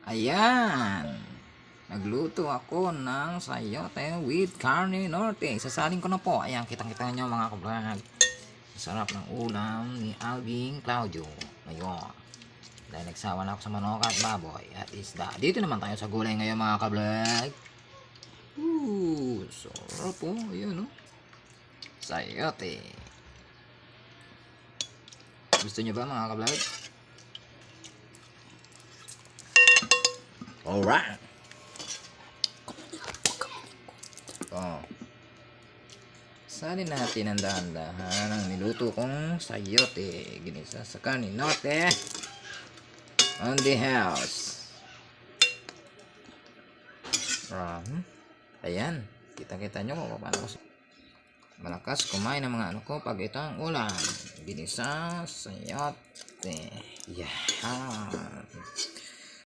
Ayan. Nagluto ako ng sayote with carne norte. Sasalin ko na po. Ayan, kitang-kita nyo mga kablog. Sarap ng ulam ni Alvin Claudio. Ngayon. Dahil nagsawa na ako sa manok at baboy at isda. Dito naman tayo sa gulay ngayon mga kablog. Sarap po. Ayan, sayote. Gusto nyo ba mga kablog? Alright. Salin natin ang dahan-dahan ang niluto kong sayote. Ginisa sa kanin norte. On the house. Ayan. Kita-kita nyo kung paano ko malakas kumain ng mga ano ko pag ito ang ulam. Ginisa sayote. Yan.